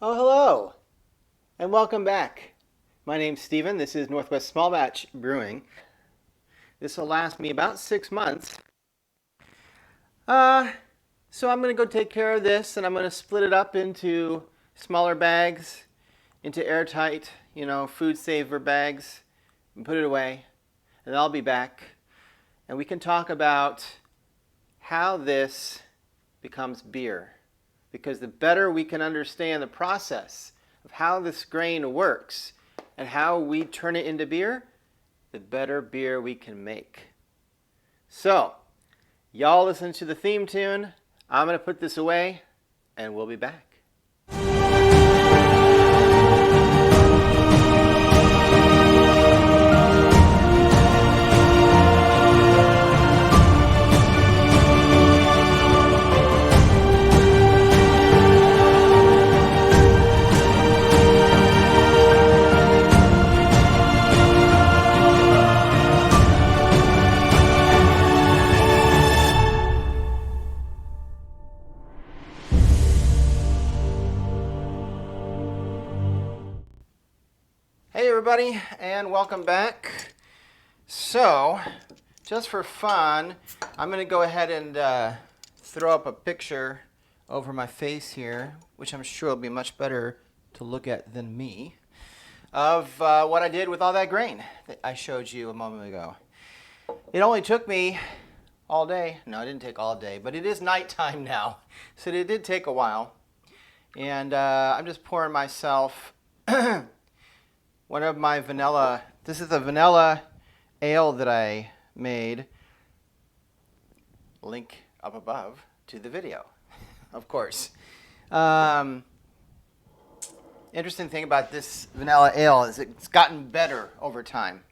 Oh, hello, and welcome back. My name's Steven. This is Northwest Small Batch Brewing. This will last me about 6 months. So I'm going to go take care of this, and I'm going to split it up into smaller bags, into airtight, food saver bags, and put it away. And I'll be back, and we can talk about how this becomes beer. Because the better we can understand the process of how this grain works and how we turn it into beer, the better beer we can make. So, y'all listen to the theme tune. I'm going to put this away, and we'll be back. Hey everybody, and welcome back. So, just for fun, I'm going to go ahead and throw up a picture over my face here, which I'm sure will be much better to look at than me, of what I did with all that grain that I showed you a moment ago. It only took me all day. No, it didn't take all day, but it is nighttime now, so it did take a while. And I'm just pouring myself one of my vanilla, this is the vanilla ale that I made. Link up above to the video, of course. Interesting thing about this vanilla ale is it's gotten better over time.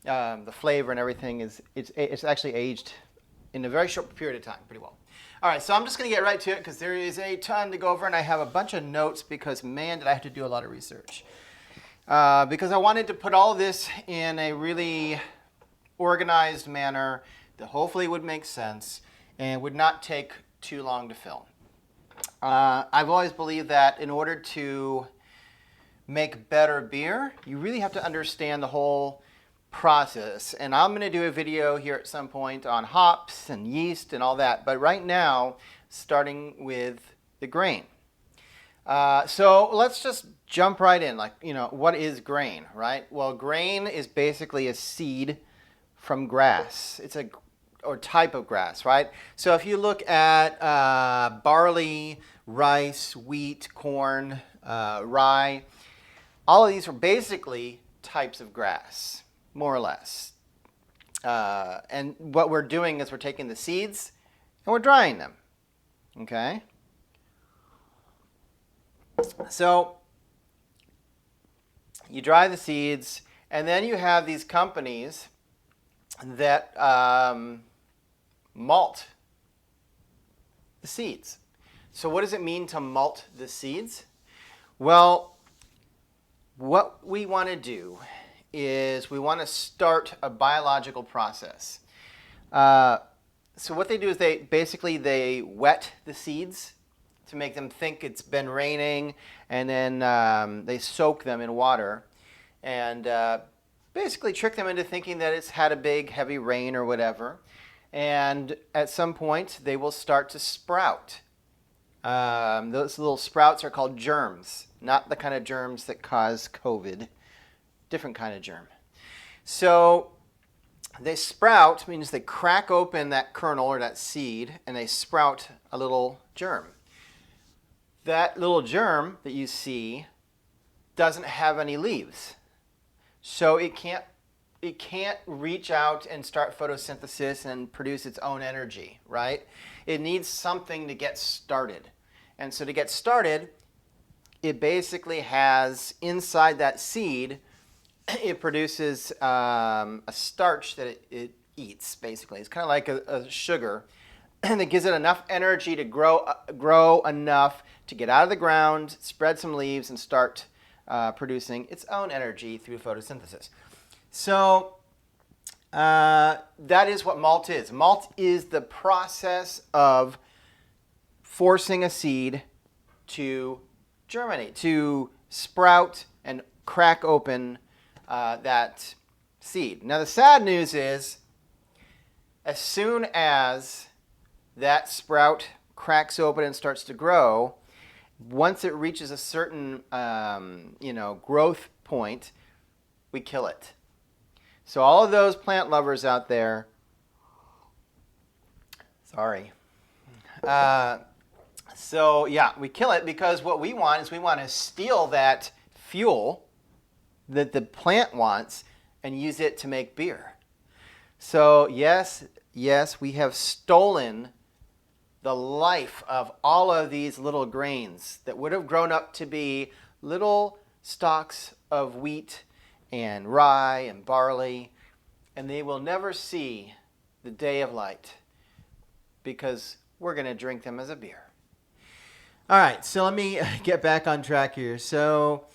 The flavor and everything it's actually aged in a very short period of time pretty well. All right, so I'm just going to get right to it because there is a ton to go over, and I have a bunch of notes because, man, did I have to do a lot of research. Because I wanted to put all of this in a really organized manner that hopefully would make sense and would not take too long to film. I've always believed that in order to make better beer, you really have to understand the whole process. And I'm going to do a video here at some point on hops and yeast and all that. But right now, starting with the grain. So let's just jump right in. What is grain, right? Well, grain is basically a seed from grass. It's a type of grass, right? So if you look at barley, rice, wheat, corn, rye, all of these are basically types of grass, more or less. And what we're doing is we're taking the seeds and we're drying them, okay? So you dry the seeds, and then you have these companies that malt the seeds. So what does it mean to malt the seeds? Well, what we want to do is we want to start a biological process. So what they do is they wet the seeds to make them think it's been raining, and then they soak them in water and basically trick them into thinking that it's had a big heavy rain or whatever. And at some point they will start to sprout. Those little sprouts are called germs, not the kind of germs that cause COVID, different kind of germ. So they sprout means they crack open that kernel or that seed and they sprout a little germ. That little germ that you see doesn't have any leaves. So it can't reach out and start photosynthesis and produce its own energy, right? It needs something to get started. And so to get started, it basically has inside that seed, it produces a starch that it eats, basically. It's kind of like a sugar. And it gives it enough energy to grow enough to get out of the ground, spread some leaves, and start producing its own energy through photosynthesis. So that is what malt is. Malt is the process of forcing a seed to germinate, to sprout and crack open that seed. Now the sad news is, as soon as that sprout cracks open and starts to grow, once it reaches a certain growth point, we kill it. So all of those plant lovers out there, sorry. We kill it because what we want is we want to steal that fuel that the plant wants and use it to make beer. So yes, we have stolen the life of all of these little grains that would have grown up to be little stalks of wheat and rye and barley, and they will never see the day of light because we're going to drink them as a beer. All right, so let me get back on track here. So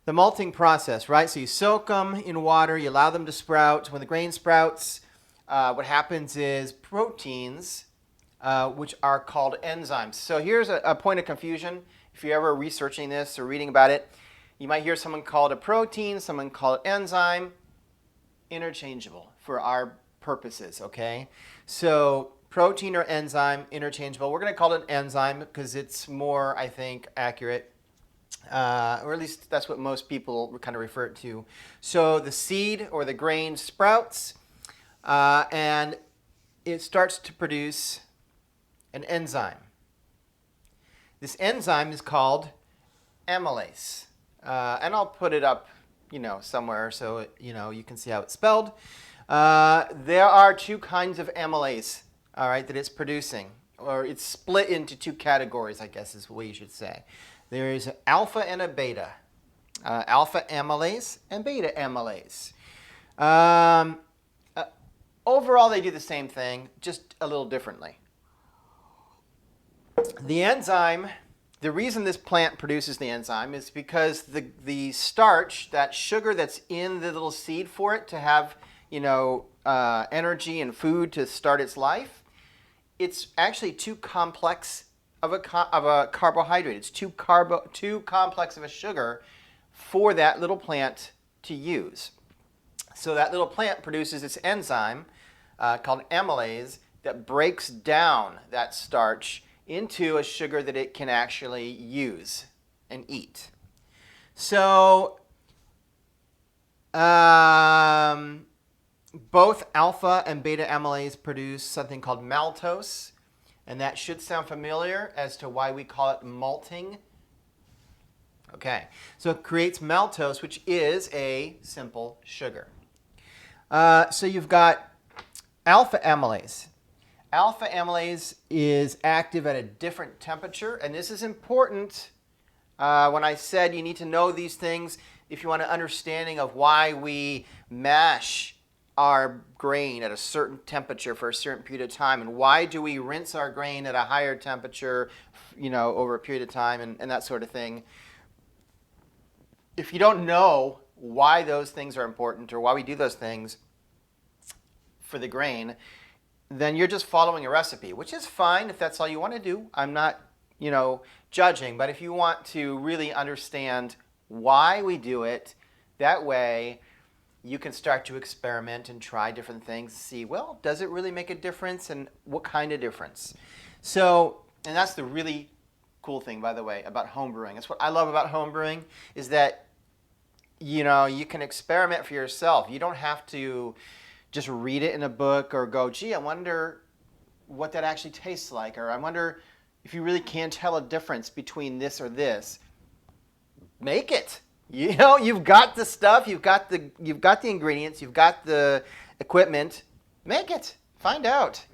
the malting process, right? So you soak them in water, you allow them to sprout. When the grain sprouts, what happens is proteins, which are called enzymes. So here's a point of confusion. If you're ever researching this or reading about it, you might hear someone call it a protein, someone call it enzyme. Interchangeable for our purposes, okay? So protein or enzyme, interchangeable. We're going to call it an enzyme because it's more, I think, accurate. Or at least that's what most people kind of refer it to. So the seed or the grain sprouts, and it starts to produce an enzyme. This enzyme is called amylase. And I'll put it up, somewhere so you can see how it's spelled. There are two kinds of amylase, all right, that it's producing, or it's split into two categories, I guess is the way you should say. There is an alpha and a beta, alpha amylase and beta amylase. Overall, they do the same thing, just a little differently. The enzyme, the reason this plant produces the enzyme is because the starch, that sugar that's in the little seed for it to have, energy and food to start its life, it's actually too complex of a carbohydrate. It's too complex of a sugar for that little plant to use. So that little plant produces its enzyme called amylase that breaks down that starch into a sugar that it can actually use and eat. So both alpha and beta amylase produce something called maltose, and that should sound familiar as to why we call it malting. Okay, so it creates maltose, which is a simple sugar. So you've got alpha amylase. Alpha amylase is active at a different temperature, and this is important when I said you need to know these things if you want an understanding of why we mash our grain at a certain temperature for a certain period of time, and why do we rinse our grain at a higher temperature, over a period of time, and that sort of thing. If you don't know why those things are important or why we do those things for the grain, then you're just following a recipe, which is fine if that's all you want to do. I'm not, judging, but if you want to really understand why we do it, that way you can start to experiment and try different things, see, well, does it really make a difference and what kind of difference? So, and that's the really cool thing, by the way, about homebrewing. That's what I love about homebrewing is that, you can experiment for yourself. You don't have to just read it in a book or go, gee, I wonder what that actually tastes like, or I wonder if you really can tell a difference between this or this. Make it. You've got the stuff, you've got the ingredients, you've got the equipment. Make it. Find out,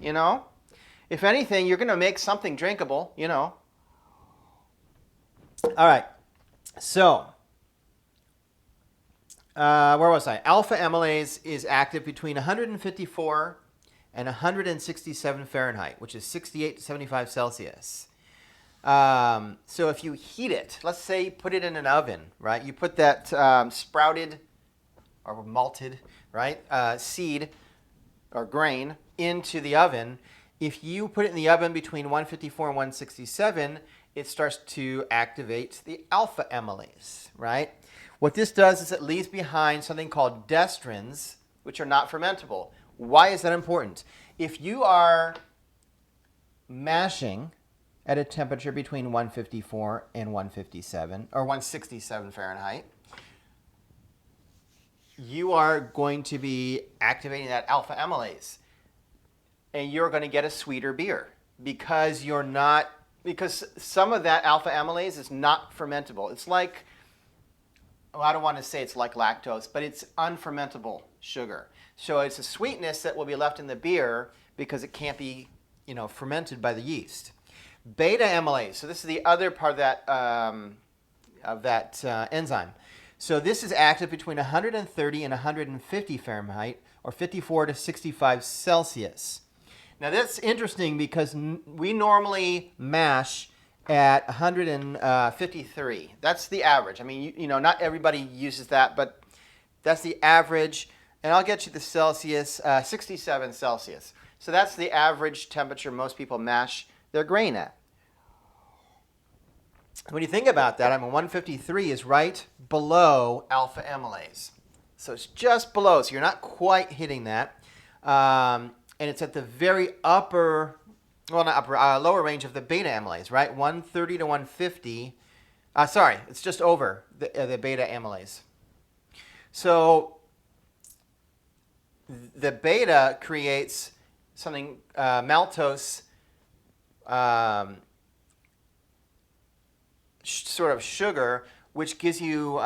If anything, you're going to make something drinkable, All right. So, where was I? Alpha amylase is active between 154 and 167 Fahrenheit, which is 68 to 75 Celsius. So if you heat it, let's say you put it in an oven, right? You put that sprouted or malted, right, seed or grain into the oven, If you put it in the oven between 154 and 167, it starts to activate the alpha amylase, right? What this does is it leaves behind something called destrins, which are not fermentable. Why is that important? If you are mashing at a temperature between 154 and 157, or 167 Fahrenheit, you are going to be activating that alpha amylase. And you're going to get a sweeter beer because some of that alpha amylase is not fermentable. It's like, well, I don't want to say it's like lactose, but it's unfermentable sugar. So it's a sweetness that will be left in the beer because it can't be, fermented by the yeast. Beta amylase. So this is the other part of that enzyme. So this is active between 130 and 150 Fahrenheit, or 54 to 65 Celsius. Now that's interesting because we normally mash at 153. That's the average. I mean, not everybody uses that, but that's the average. And I'll get you the Celsius, 67 Celsius. So that's the average temperature most people mash their grain at. When you think about that, 153 is right below alpha amylase. So it's just below, so you're not quite hitting that. And it's at the very lower range of the beta amylase, right? 130 to 150. It's just over the beta amylase. So the beta creates something, maltose, sort of sugar, which gives you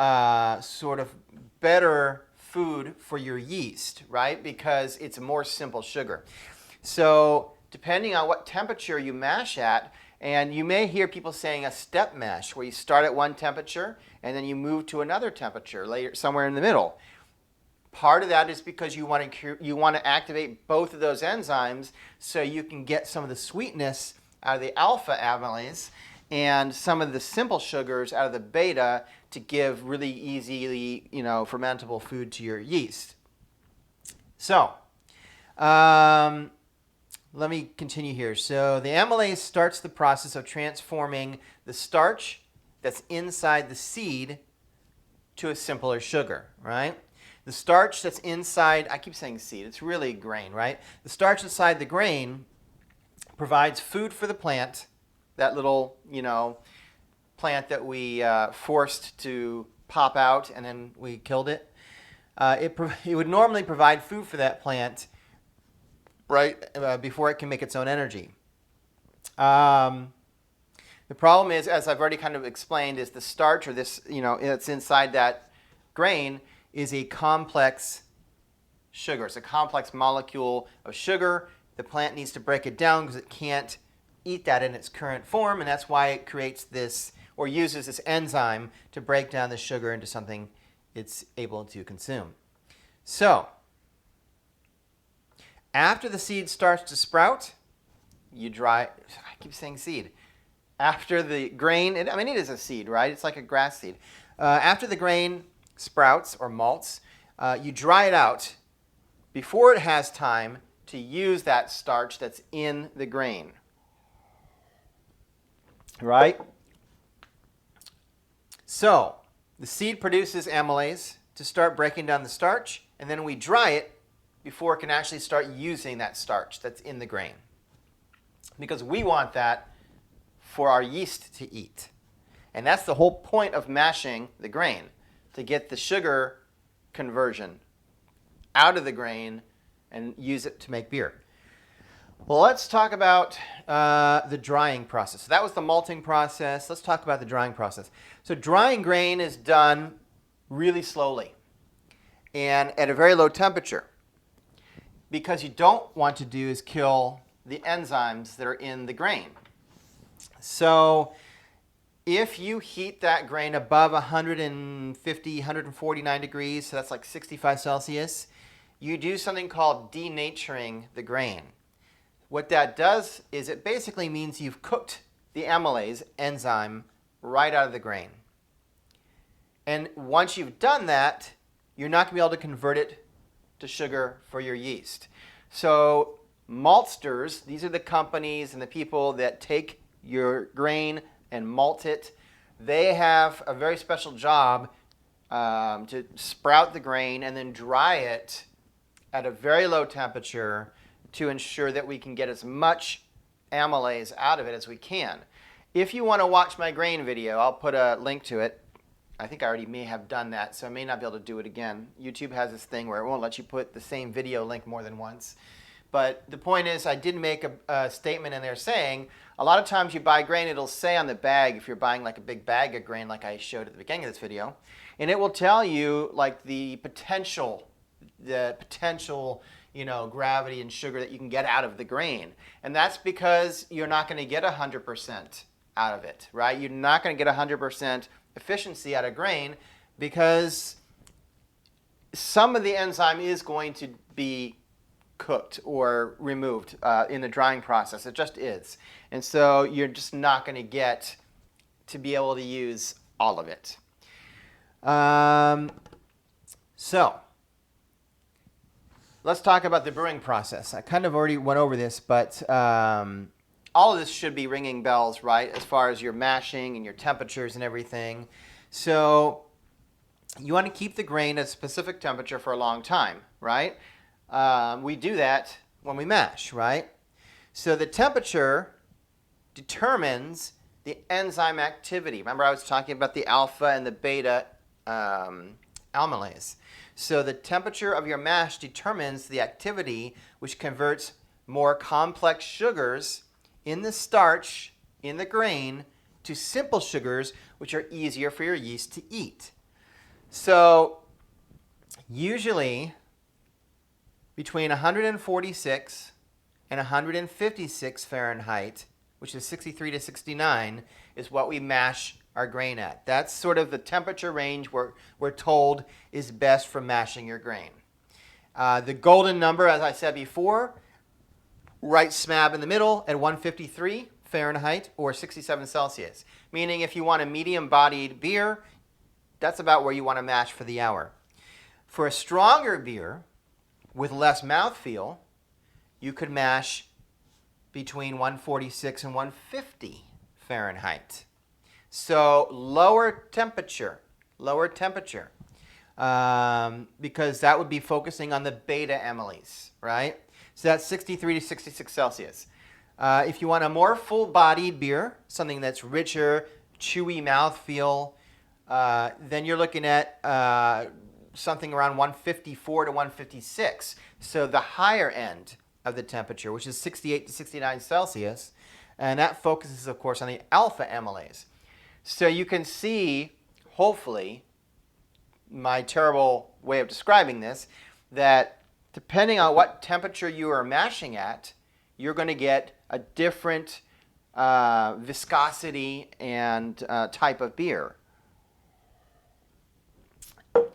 sort of better food for your yeast, right? Because it's a more simple sugar. So depending on what temperature you mash at, and you may hear people saying a step mash, where you start at one temperature and then you move to another temperature later, somewhere in the middle. Part of that is because you want to activate both of those enzymes so you can get some of the sweetness out of the alpha amylase and some of the simple sugars out of the beta to give really easily, fermentable food to your yeast. So, let me continue here. So the amylase starts the process of transforming the starch that's inside the seed to a simpler sugar, right? The starch that's inside, I keep saying seed, it's really grain, right? The starch inside the grain provides food for the plant, that little, plant that we forced to pop out and then we killed it. It would normally provide food for that plant, right, before it can make its own energy. The problem is, as I've already kind of explained, is the starch, or this, it's inside that grain, is a complex sugar. It's a complex molecule of sugar. The plant needs to break it down because it can't eat that in its current form, and that's why it creates this, or uses this enzyme to break down the sugar into something it's able to consume. So, after the seed starts to sprout, you dry, I keep saying seed. After the grain, it is a seed, right? It's like a grass seed. After the grain sprouts or malts, you dry it out before it has time to use that starch that's in the grain. Right? So, the seed produces amylase to start breaking down the starch, and then we dry it before it can actually start using that starch that's in the grain. Because we want that for our yeast to eat. And that's the whole point of mashing the grain, to get the sugar conversion out of the grain and use it to make beer. Well, let's talk about the drying process. So that was the malting process. Let's talk about the drying process. So drying grain is done really slowly and at a very low temperature, because you don't want to do is kill the enzymes that are in the grain. So if you heat that grain above 150, 149 degrees, so that's like 65 Celsius, you do something called denaturing the grain. What that does is it basically means you've cooked the amylase enzyme right out of the grain. And once you've done that, you're not going to be able to convert it to sugar for your yeast. So Maltsters, these are the companies and the people that take your grain and malt it. They have a very special job to sprout the grain and then dry it at a very low temperature to ensure that we can get as much amylase out of it as we can. If you want to watch my grain video, I'll put a link to it. I think I already may have done that, so I may not be able to do it again. YouTube has this thing where it won't let you put the same video link more than once. But the point is, I did make a statement in there saying, a lot of times you buy grain, it'll say on the bag, if you're buying like a big bag of grain like I showed at the beginning of this video, and it will tell you like the potential, gravity and sugar that you can get out of the grain. And that's because you're not going to get 100% out of it, right? You're not going to get 100% efficiency out of grain because some of the enzyme is going to be cooked or removed in the drying process. It just is. And so you're just not going to get to be able to use all of it. So let's talk about the brewing process. I kind of already went over this, but all of this should be ringing bells, right, as far as your mashing and your temperatures and everything. So you want to keep the grain at a specific temperature for a long time, right? We do that when we mash, right? So the temperature determines the enzyme activity. Remember I was talking about the alpha and the beta amylase. So the temperature of your mash determines the activity which converts more complex sugars in the starch, in the grain, to simple sugars, which are easier for your yeast to eat. So usually between 146 and 156 Fahrenheit, which is 63 to 69, is what we mash our grain at. That's sort of the temperature range we're told is best for mashing your grain. The golden number, as I said before, right smack in the middle at 153 Fahrenheit or 67 Celsius. Meaning if you want a medium-bodied beer, that's about where you want to mash for the hour. For a stronger beer with less mouthfeel, you could mash between 146 and 150 Fahrenheit. So lower temperature, because that would be focusing on the beta amylase, right? So that's 63 to 66 Celsius. If you want a more full-bodied beer, something that's richer, chewy mouthfeel, then you're looking at something around 154 to 156. So the higher end of the temperature, which is 68 to 69 Celsius, and that focuses, of course, on the alpha amylase. So you can see, hopefully, my terrible way of describing this, that depending on what temperature you are mashing at, you're going to get a different viscosity and type of beer.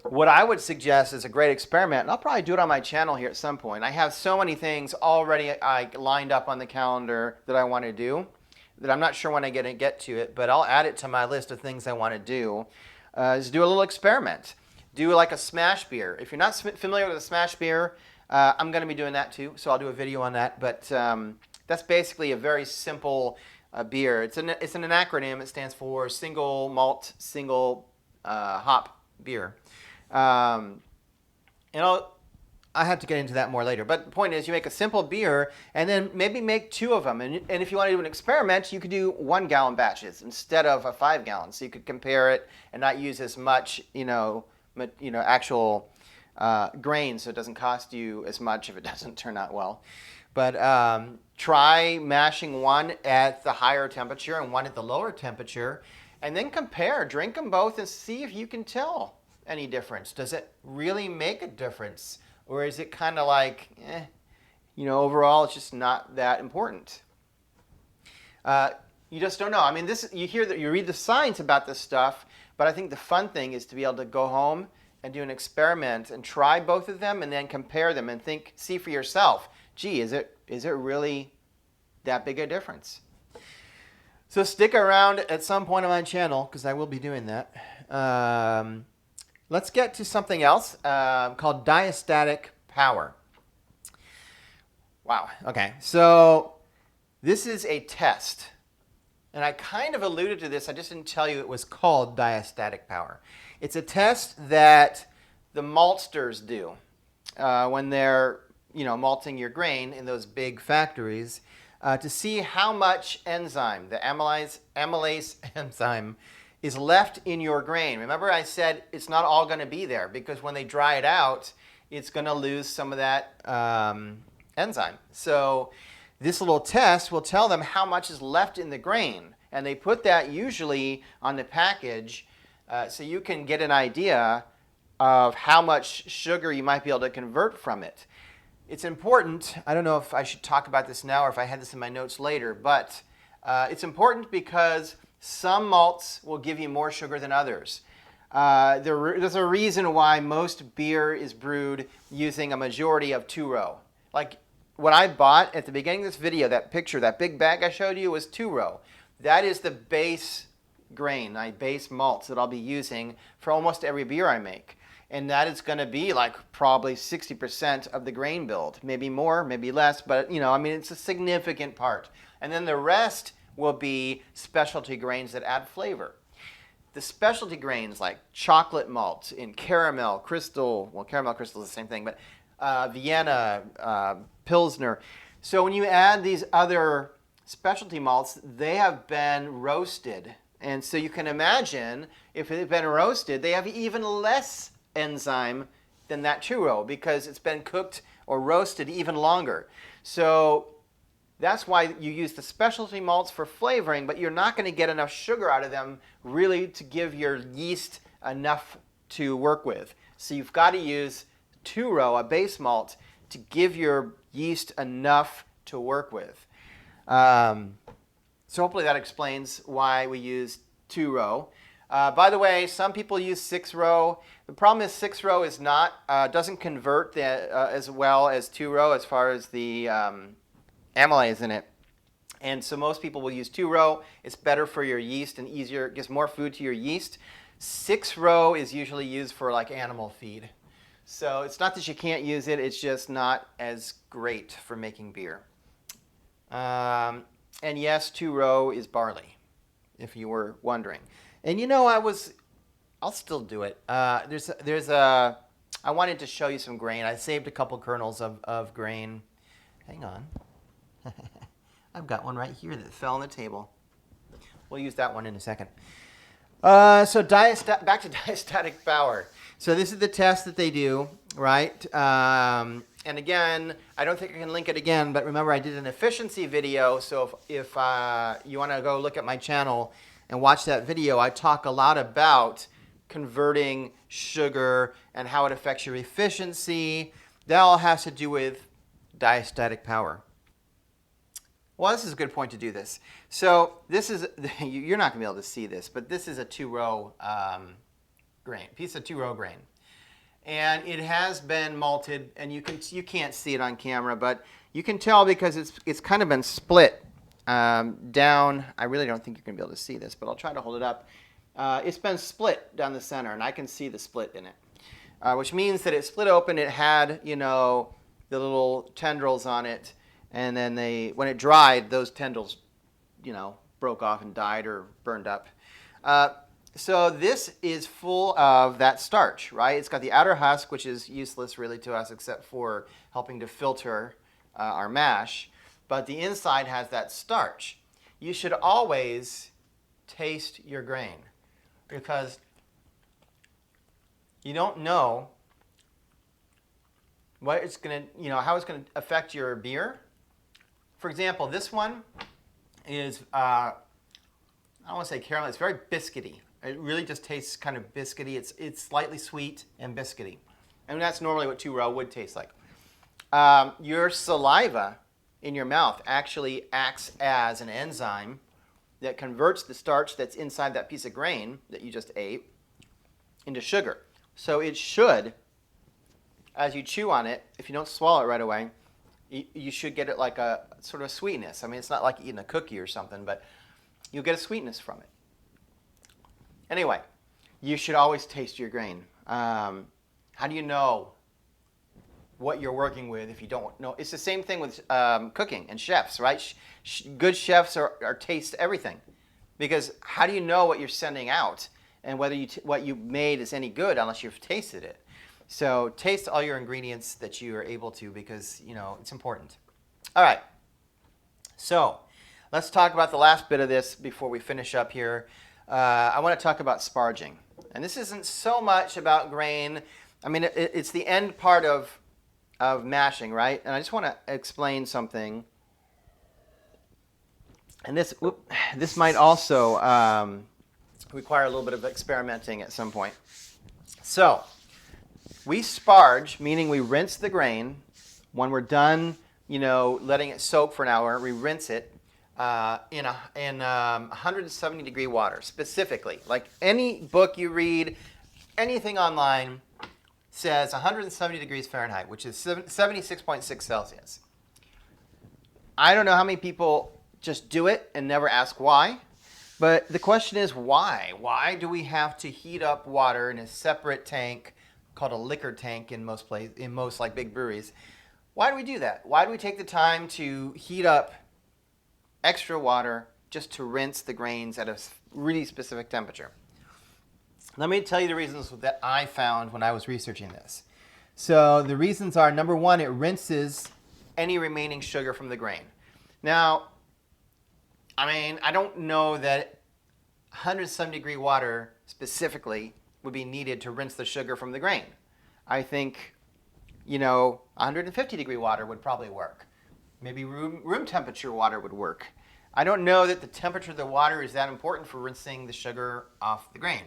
What I would suggest is a great experiment, and I'll probably do it on my channel here at some point. I have so many things already lined up on the calendar that I want to do that I'm not sure when I'm going to get to it, but I'll add it to my list of things I want to do, is do a little experiment. Do like a smash beer. If you're not familiar with a smash beer, I'm going to be doing that too, so I'll do a video on that. But that's basically a very simple beer. It's an acronym. It stands for single malt, single hop beer. I have to get into that more later. But the point is, you make a simple beer and then maybe make 2 of them. And if you want to do an experiment, you could do 1-gallon batches instead of a 5-gallon. So you could compare it and not use as much, actual grain, so it doesn't cost you as much if it doesn't turn out well. But try mashing one at the higher temperature and one at the lower temperature, and then compare. Drink them both and see if you can tell any difference. Does it really make a difference? Or is it kind of like, overall it's just not that important? You just don't know. I mean, you read the science about this stuff, but I think the fun thing is to be able to go home and do an experiment and try both of them and then compare them and see for yourself, gee, is it really that big a difference? So stick around at some point on my channel because I will be doing that. Let's get to something else called Diastatic Power. Wow. Okay. So this is a test. And I kind of alluded to this. I just didn't tell you it was called Diastatic Power. It's a test that the Maltsters do when they're, malting your grain in those big factories to see how much enzyme, the amylase enzyme, is left in your grain. Remember I said it's not all going to be there because when they dry it out, it's going to lose some of that enzyme. So this little test will tell them how much is left in the grain. And they put that usually on the package so you can get an idea of how much sugar you might be able to convert from it. It's important. I don't know if I should talk about this now or if I had this in my notes later, but it's important because some malts will give you more sugar than others. There's a reason why most beer is brewed using a majority of two-row. Like what I bought at the beginning of this video, that picture, that big bag I showed you was two-row. That is the base grain, my base malts that I'll be using for almost every beer I make. And that is going to be like probably 60% of the grain build. Maybe more, maybe less, but it's a significant part. And then the rest will be specialty grains that add flavor. The specialty grains like chocolate malt and caramel crystal, well, caramel crystal is the same thing, but Vienna, Pilsner. So when you add these other specialty malts, they have been roasted. And so you can imagine if they've been roasted, they have even less enzyme than that two-row because it's been cooked or roasted even longer. So that's why you use the specialty malts for flavoring, but you're not going to get enough sugar out of them really to give your yeast enough to work with. So you've got to use two-row, a base malt, to give your yeast enough to work with. So hopefully that explains why we use two-row. By the way, some people use six-row. The problem is six-row is not doesn't convert as well as two-row as far as the amylase in it. And so most people will use two-row. It's better for your yeast and easier, gives more food to your yeast. Six-row is usually used for like animal feed. So it's not that you can't use it, it's just not as great for making beer. And yes, two-row is barley, if you were wondering. And I'll still do it. I wanted to show you some grain. I saved a couple kernels of grain. Hang on. I've got one right here that fell on the table. We'll use that one in a second. So back to diastatic power. So this is the test that they do, right? And again, I don't think I can link it again, but remember I did an efficiency video. So if you want to go look at my channel and watch that video, I talk a lot about converting sugar and how it affects your efficiency. That all has to do with diastatic power. Well, this is a good point to do this. So this is, you're not going to be able to see this, but this is a two-row grain, piece of two-row grain. And it has been malted, and you can't see it on camera, but you can tell because it's kind of been split down. I really don't think you're going to be able to see this, but I'll try to hold it up. It's been split down the center, and I can see the split in it, which means that it split open. It had, the little tendrils on it. And then when it dried, those tendrils, broke off and died or burned up. So this is full of that starch, right? It's got the outer husk, which is useless really to us except for helping to filter our mash. But the inside has that starch. You should always taste your grain because you don't know what it's going to, how it's going to affect your beer. For example, this one is, I don't want to say caramel, it's very biscuity. It really just tastes kind of biscuity. It's slightly sweet and biscuity. And that's normally what two-row would taste like. Your saliva in your mouth actually acts as an enzyme that converts the starch that's inside that piece of grain that you just ate into sugar. So it should, as you chew on it, if you don't swallow it right away, you should get it like a sort of sweetness. I mean, it's not like eating a cookie or something, but you'll get a sweetness from it. Anyway, you should always taste your grain. How do you know what you're working with if you don't know. It's the same thing with cooking and chefs, right? Good chefs are taste everything, because how do you know what you're sending out and whether what you made is any good unless you've tasted it? So taste all your ingredients that you are able to, because it's important. All right. So let's talk about the last bit of this before we finish up here. I want to talk about sparging, and this isn't so much about grain. I mean, it's the end part of mashing, right? And I just want to explain something. And this might also require a little bit of experimenting at some point. So we sparge, meaning we rinse the grain. When we're done, letting it soak for an hour, we rinse it in 170 degree water, specifically. Like any book you read, anything online says 170 degrees Fahrenheit, which is 76.6 Celsius. I don't know how many people just do it and never ask why, but the question is why? Why do we have to heat up water in a separate tank called a liquor tank in most like big breweries? Why do we do that? Why do we take the time to heat up extra water just to rinse the grains at a really specific temperature? Let me tell you the reasons that I found when I was researching this. So the reasons are, number one, it rinses any remaining sugar from the grain. Now, I mean, I don't know that 170 degree water specifically would be needed to rinse the sugar from the grain. I think, 150 degree water would probably work. Maybe room temperature water would work. I don't know that the temperature of the water is that important for rinsing the sugar off the grain.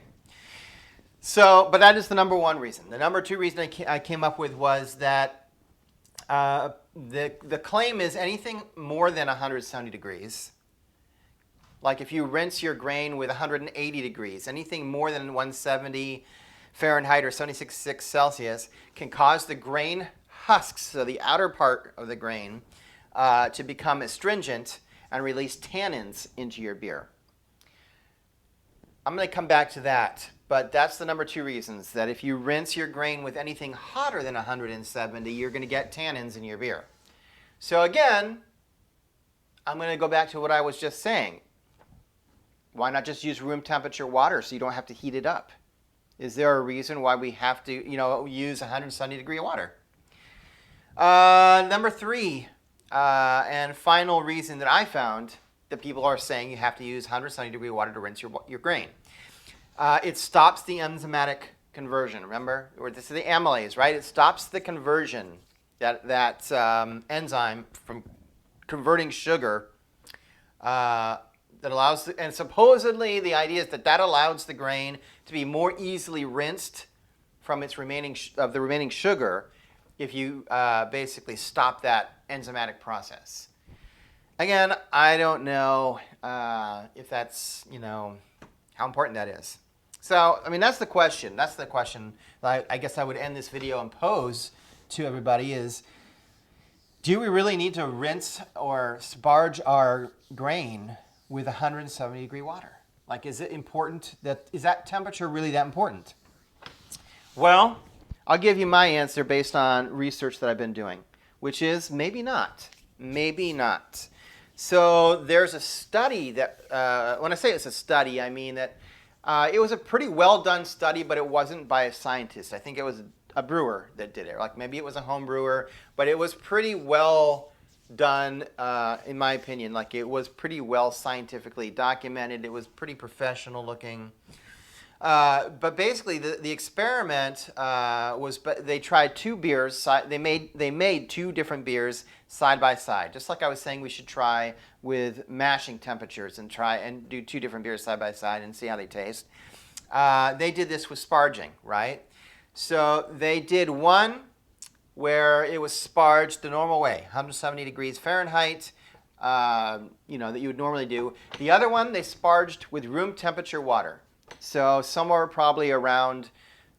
So, but that is the number one reason. The number two reason I came up with was that the claim is anything more than 170 degrees. Like if you rinse your grain with 180 degrees, anything more than 170 Fahrenheit or 76.6 Celsius can cause the grain husks, so the outer part of the grain, to become astringent and release tannins into your beer. I'm going to come back to that, but that's the number two reasons, that if you rinse your grain with anything hotter than 170, you're going to get tannins in your beer. So again, I'm going to go back to what I was just saying. Why not just use room temperature water so you don't have to heat it up? Is there a reason why we have to, use 170 degree water? Number three, and final reason that I found that people are saying you have to use 170 degree water to rinse your grain. It stops the enzymatic conversion. Remember, this is the amylase, right? It stops the conversion, that enzyme from converting sugar. That allows, and supposedly the idea is that allows the grain to be more easily rinsed from its remaining sugar if you basically stop that enzymatic process. Again, I don't know if that's, how important that is. So, I mean, that's the question. That's the question I guess I would end this video and pose to everybody is, do we really need to rinse or sparge our grain with 170 degree water? Like, is it important is that temperature really that important? Well, I'll give you my answer based on research that I've been doing, which is maybe not. Maybe not. So there's a study that, when I say it's a study, I mean that it was a pretty well done study, but it wasn't by a scientist. I think it was a brewer that did it. Like maybe it was a home brewer, but it was pretty well done, in my opinion. Like it was pretty well scientifically documented. It was pretty professional looking. But basically, the experiment was they tried two beers. They made two different beers side by side, just like I was saying we should try with mashing temperatures and try and do two different beers side by side and see how they taste. They did this with sparging, right? So they did one where it was sparged the normal way, 170 degrees Fahrenheit, that you would normally do. The other one, they sparged with room temperature water. So somewhere probably around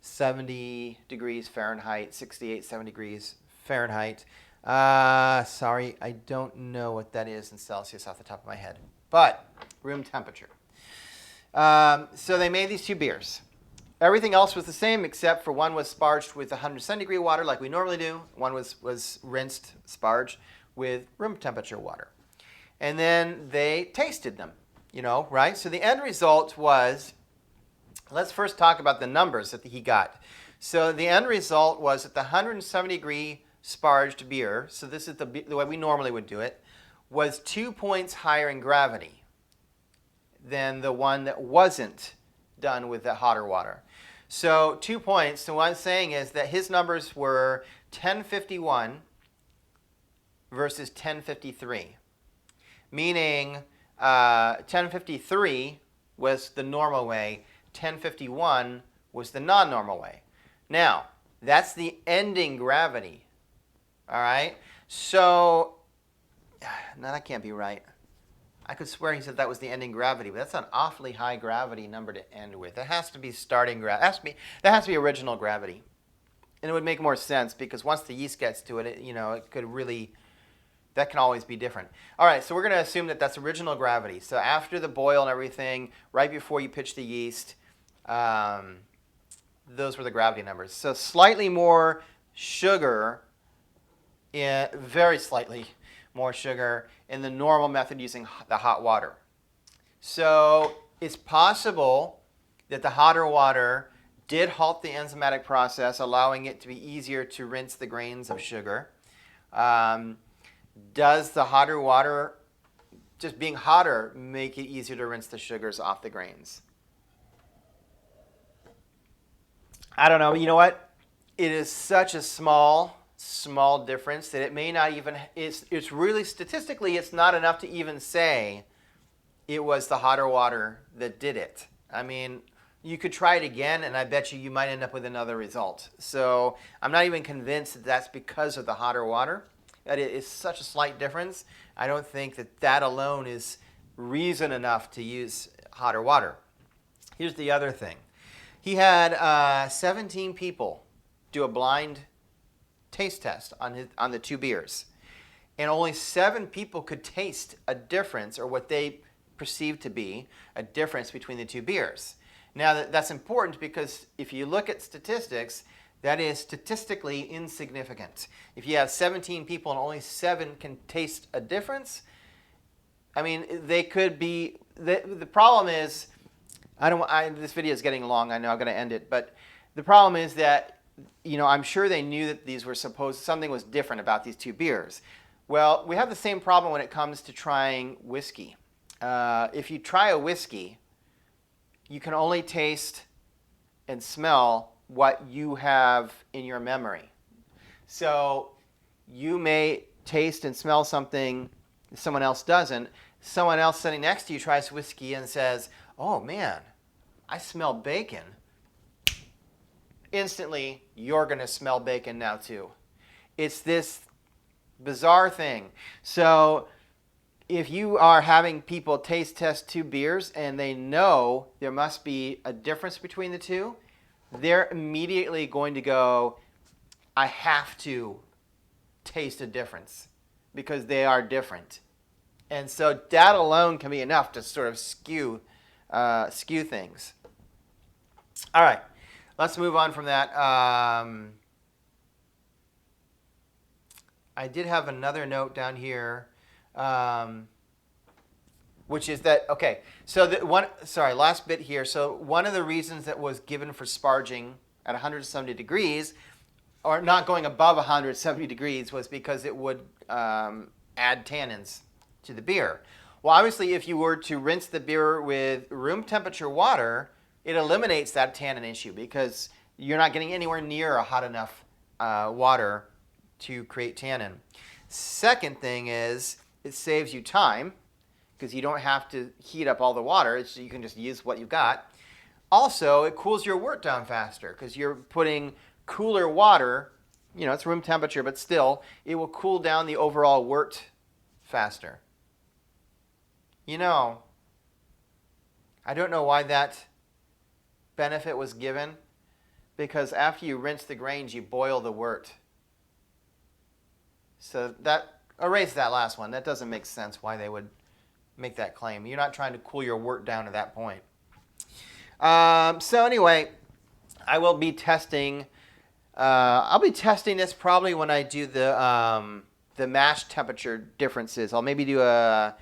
70 degrees Fahrenheit, 68, 70 degrees Fahrenheit. Sorry, I don't know what that is in Celsius off the top of my head, but room temperature. So they made these two beers. Everything else was the same except for one was sparged with 170 degree water like we normally do. One was rinsed, sparged with room temperature water. And then they tasted them, right? So the end result was, let's first talk about the numbers that he got. So the end result was that the 170 degree sparged beer, so this is the way we normally would do it, was 2 points higher in gravity than the one that wasn't done with the hotter water. So 2 points, so what I'm saying is that his numbers were 1051 versus 1053, meaning 1053 was the normal way, 1051 was the non-normal way. Now, that's the ending gravity, all right? So, no, that can't be right. I could swear he said that was the ending gravity, but that's an awfully high gravity number to end with. It has to be starting gravity. That has to be original gravity. And it would make more sense because once the yeast gets to it, it could really, that can always be different. All right, so we're going to assume that that's original gravity. So after the boil and everything, right before you pitch the yeast, those were the gravity numbers. So slightly more sugar, very slightly more sugar in the normal method using the hot water. So it's possible that the hotter water did halt the enzymatic process, allowing it to be easier to rinse the grains of sugar. Does the hotter water, just being hotter, make it easier to rinse the sugars off the grains? I don't know. You know what? It is such a small difference that it may not even, it's really, statistically, it's not enough to even say it was the hotter water that did it. I mean, you could try it again, and I bet you might end up with another result. So I'm not even convinced that that's because of the hotter water. That it is such a slight difference. I don't think that alone is reason enough to use hotter water. Here's the other thing. He had 17 people do a blind taste test on the two beers, and only 7 people could taste a difference, or what they perceived to be a difference between the two beers. Now that's important because if you look at statistics, that is statistically insignificant. If you have 17 people and only 7 can taste a difference, I mean, they could be, the problem is, this video is getting long, I know I'm going to end it, but the problem is that, I'm sure they knew that these were something was different about these two beers. Well, we have the same problem when it comes to trying whiskey. If you try a whiskey, you can only taste and smell what you have in your memory. So you may taste and smell something someone else doesn't. Someone else sitting next to you tries whiskey and says, "Oh man, I smell bacon." Instantly, you're going to smell bacon now too. It's this bizarre thing. So if you are having people taste test 2 beers and they know there must be a difference between the two, they're immediately going to go, I have to taste a difference because they are different. And so that alone can be enough to sort of skew things. All right, let's move on from that. I did have another note down here, which is that, okay, so last bit here. So one of the reasons that was given for sparging at 170 degrees, or not going above 170 degrees, was because it would add tannins to the beer. Well, obviously, if you were to rinse the beer with room temperature water, it eliminates that tannin issue because you're not getting anywhere near a hot enough water to create tannin. Second thing is it saves you time because you don't have to heat up all the water. You can just use what you've got. Also, it cools your wort down faster because you're putting cooler water. It's room temperature, but still, it will cool down the overall wort faster. I don't know why that benefit was given, because after you rinse the grains, you boil the wort. So erase that last one. That doesn't make sense why they would make that claim. You're not trying to cool your wort down to that point. So anyway, I will be testing. I'll be testing this probably when I do the mash temperature differences. I'll maybe do I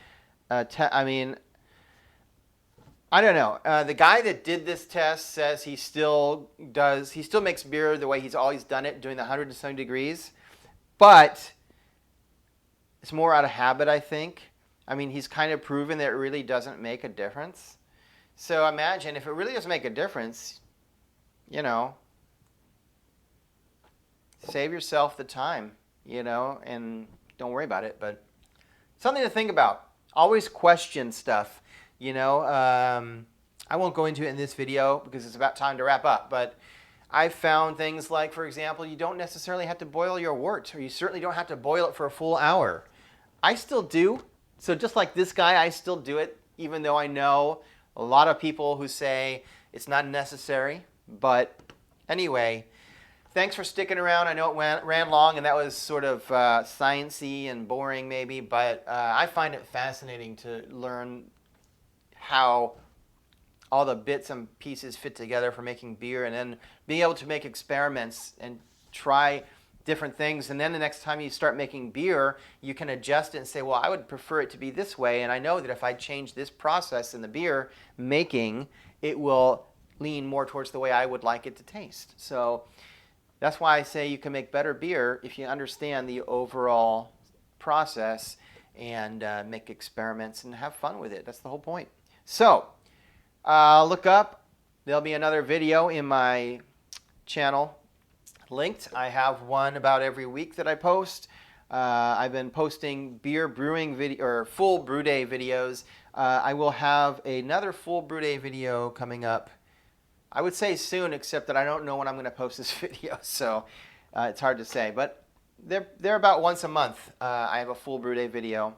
mean, I don't know. The guy that did this test says he still makes beer the way he's always done it, doing the 170 degrees, but it's more out of habit, I think. I mean, he's kind of proven that it really doesn't make a difference. So imagine if it really doesn't make a difference, you know, save yourself the time, you know, and don't worry about it. But something to think about. Always question stuff, you know. I won't go into it in this video because it's about time to wrap up. But I found things like, for example, you don't necessarily have to boil your wort, or you certainly don't have to boil it for a full hour. I still do. So just like this guy, I still do it, even though I know a lot of people who say it's not necessary. But anyway, thanks for sticking around. I know it ran long, and that was sort of sciencey and boring maybe, but I find it fascinating to learn how all the bits and pieces fit together for making beer, and then being able to make experiments and try different things. And then the next time you start making beer, you can adjust it and say, well, I would prefer it to be this way, and I know that if I change this process in the beer making, it will lean more towards the way I would like it to taste. So that's why I say you can make better beer if you understand the overall process and make experiments and have fun with it. That's the whole point. So look up. There'll be another video in my channel linked. I have one about every week that I post. I've been posting beer brewing video or full brew day videos. I will have another full brew day video coming up. I would say soon, except that I don't know when I'm going to post this video, so it's hard to say. But they're about once a month. I have a full brew day video.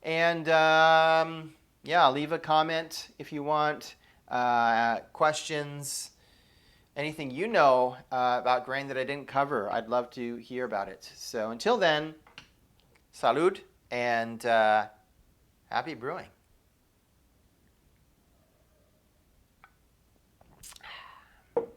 And yeah, leave a comment if you want. Questions, anything you know about grain that I didn't cover, I'd love to hear about it. So until then, salud and happy brewing.